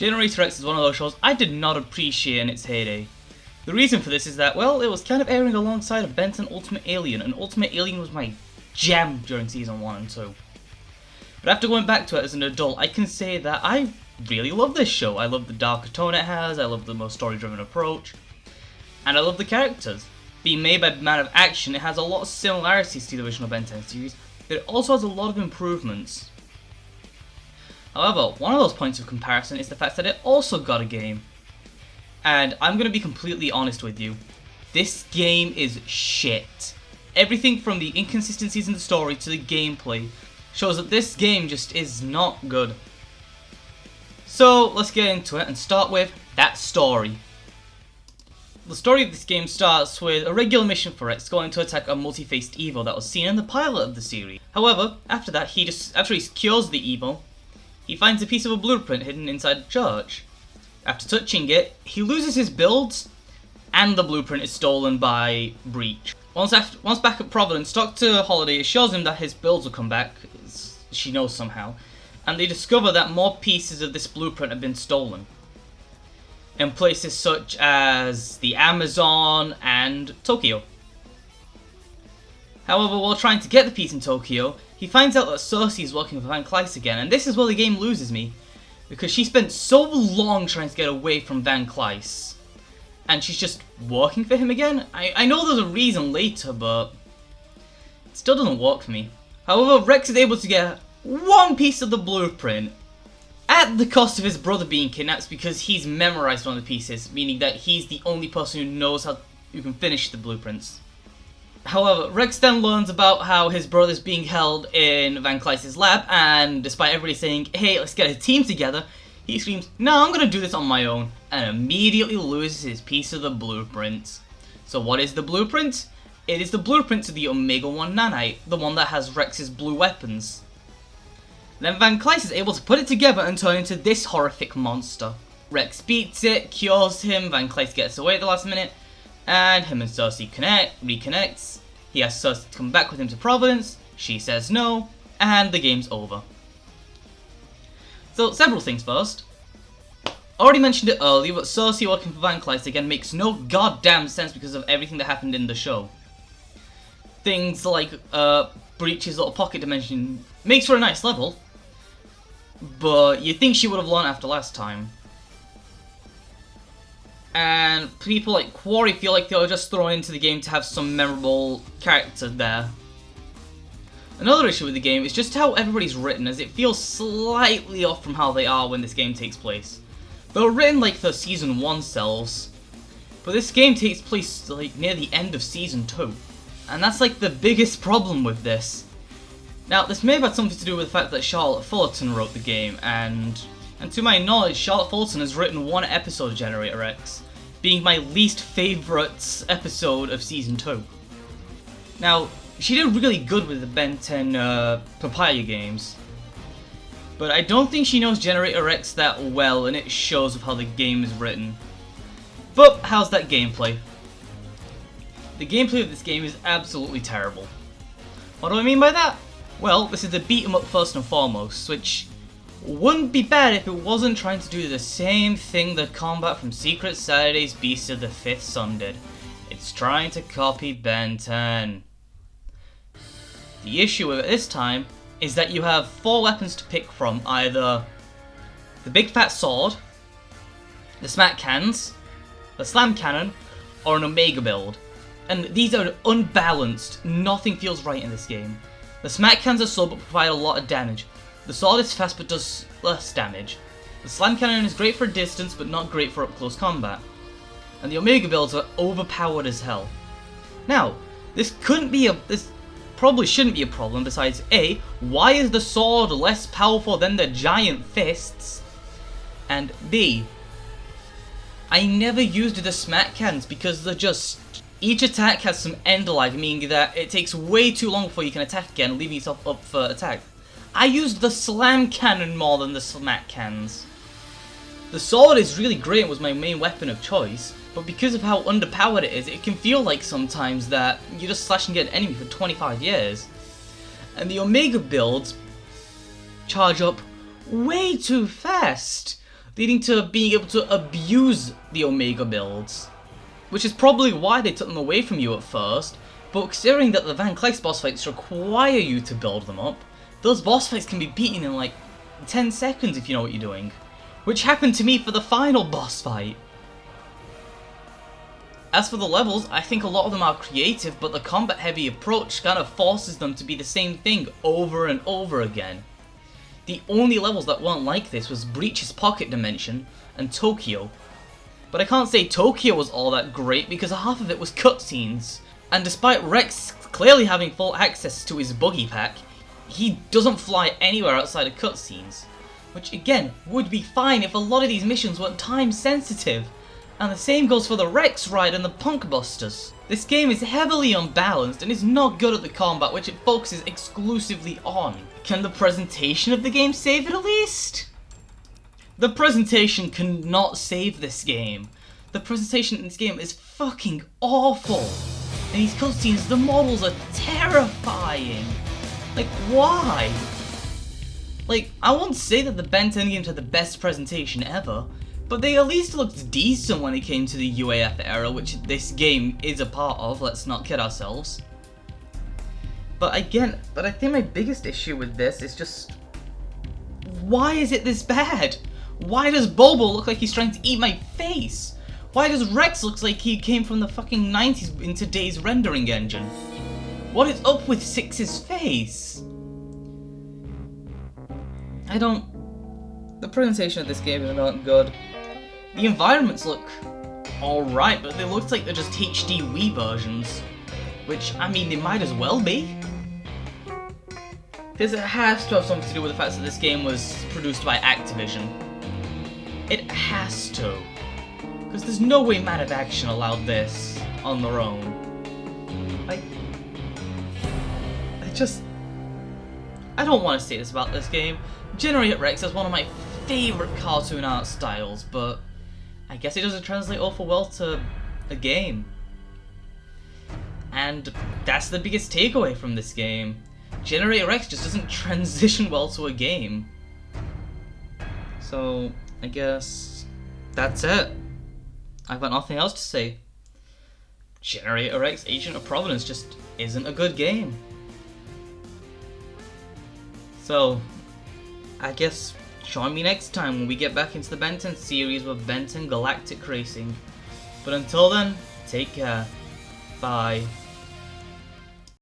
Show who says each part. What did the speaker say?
Speaker 1: Generator X is one of those shows I did not appreciate in its heyday. The reason for this is that, well, it was kind of airing alongside of Ben 10 Ultimate Alien, and Ultimate Alien was my jam during Season 1 and 2. But after going back to it as an adult, I can say that I really love this show. I love the darker tone it has, I love the more story-driven approach, and I love the characters. Being made by Man of Action, it has a lot of similarities to the original Ben 10 series, but it also has a lot of improvements. However, one of those points of comparison is the fact that it also got a game. And I'm going to be completely honest with you, this game is shit. Everything from the inconsistencies in the story to the gameplay shows that this game just is not good. So let's get into it and start with that story. The story of this game starts with a regular mission for Rex going to attack a multi-faced evil that was seen in the pilot of the series. However, after that, after he cures the evil, he finds a piece of a blueprint hidden inside a church. After touching it, he loses his builds, and the blueprint is stolen by Breach. Once back at Providence, Dr. Holiday assures him that his builds will come back, she knows somehow, and they discover that more pieces of this blueprint have been stolen, in places such as the Amazon and Tokyo. However, while trying to get the piece in Tokyo, he finds out that Cersei is working with Van Cleis again, and this is where the game loses me, because she spent so long trying to get away from Van Cleis, and she's just working for him again? I know there's a reason later, but it still doesn't work for me. However, Rex is able to get one piece of the blueprint, at the cost of his brother being kidnapped, because he's memorized one of the pieces, meaning that he's the only person who knows who can finish the blueprints. However, Rex then learns about how his brother's being held in Van Cleis' lab, and despite everybody saying, hey, let's get a team together, he screams, no, I'm gonna do this on my own, and immediately loses his piece of the blueprint. So what is the blueprint? It is the blueprint to the Omega-1 nanite, the one that has Rex's blue weapons. Then Van Cleis is able to put it together and turn into this horrific monster. Rex beats it, cures him, Van Cleis gets away at the last minute, and him and Cersei reconnects. He asks Cersei to come back with him to Providence, she says no, and the game's over. So, several things first. Already mentioned it earlier, but Cersei working for Van Cleis again makes no goddamn sense because of everything that happened in the show. Things like Breach's little pocket dimension makes for a nice level, but you'd think she would have learned after last time. And people like Quarry feel like they were just thrown into the game to have some memorable character there. Another issue with the game is just how everybody's written, as it feels slightly off from how they are when this game takes place. They were written like the Season 1 selves, but this game takes place like near the end of Season 2. And that's like the biggest problem with this. Now, this may have had something to do with the fact that Charlotte Fullerton wrote the game, and to my knowledge, Charlotte Fullerton has written one episode of Generator X, being my least favourite episode of Season 2. Now, she did really good with the Ben 10 Papaya games, but I don't think she knows Generator X that well, and it shows with how the game is written. But how's that gameplay? The gameplay of this game is absolutely terrible. What do I mean by that? Well, this is a beat 'em up first and foremost, which wouldn't be bad if it wasn't trying to do the same thing that combat from Secret Saturday's Beast of the Fifth Son did. It's trying to copy Ben 10. The issue with it this time is that you have 4 weapons to pick from, either the big fat sword, the smack cans, the slam cannon, or an Omega build. And these are unbalanced, nothing feels right in this game. The smack cans are slow but provide a lot of damage. The sword is fast but does less damage. The slam cannon is great for distance but not great for up close combat. And the Omega builds are overpowered as hell. Now, this probably shouldn't be a problem, besides A, why is the sword less powerful than the giant fists? And B, I never used the smack cans because they're just... Each attack has some end lag, meaning that it takes way too long before you can attack again, leaving yourself up for attack. I used the slam cannon more than the smack cans. The sword is really great and was my main weapon of choice, but because of how underpowered it is, it can feel like sometimes that you're just slashing at an enemy for 25 years. And the Omega builds charge up way too fast. leading to being able to abuse the Omega builds. Which is probably why they took them away from you at first, but considering that the Van Clex boss fights require you to build them up, those boss fights can be beaten in like 10 seconds if you know what you're doing. Which happened to me for the final boss fight. As for the levels, I think a lot of them are creative, but the combat heavy approach kind of forces them to be the same thing over and over again. The only levels that weren't like this was Breach's Pocket Dimension and Tokyo. But I can't say Tokyo was all that great because half of it was cutscenes. And despite Rex clearly having full access to his buggy pack, he doesn't fly anywhere outside of cutscenes. Which again, would be fine if a lot of these missions weren't time sensitive. And the same goes for the Rex ride and the Punk Busters. This game is heavily unbalanced and is not good at the combat, which it focuses exclusively on. Can the presentation of the game save it at least? The presentation cannot save this game. The presentation in this game is fucking awful. In these cutscenes, the models are terrifying. Like, why? Like, I won't say that the Ben 10 games had the best presentation ever, but they at least looked decent when it came to the UAF era, which this game is a part of, let's not kid ourselves. But again, I think my biggest issue with this is just, why is it this bad? Why does Bobo look like he's trying to eat my face? Why does Rex look like he came from the fucking 90s in today's rendering engine? What is up with Six's face? The presentation of this game is not good. The environments look alright, but they look like they're just HD Wii versions. Which, I mean, they might as well be. Because it has to have something to do with the fact that this game was produced by Activision. It has to. Because there's no way Man of Action allowed this on their own. I don't want to say this about this game. Generate Rex is one of my favourite cartoon art styles, but I guess it doesn't translate awful well to a game. And that's the biggest takeaway from this game. Generate Rex just doesn't transition well to a game. So, I guess that's it. I've got nothing else to say. Generator X Agent of Providence just isn't a good game. So, I guess join me next time when we get back into the Ben 10 series with Ben 10 Galactic Racing. But until then, take care. Bye.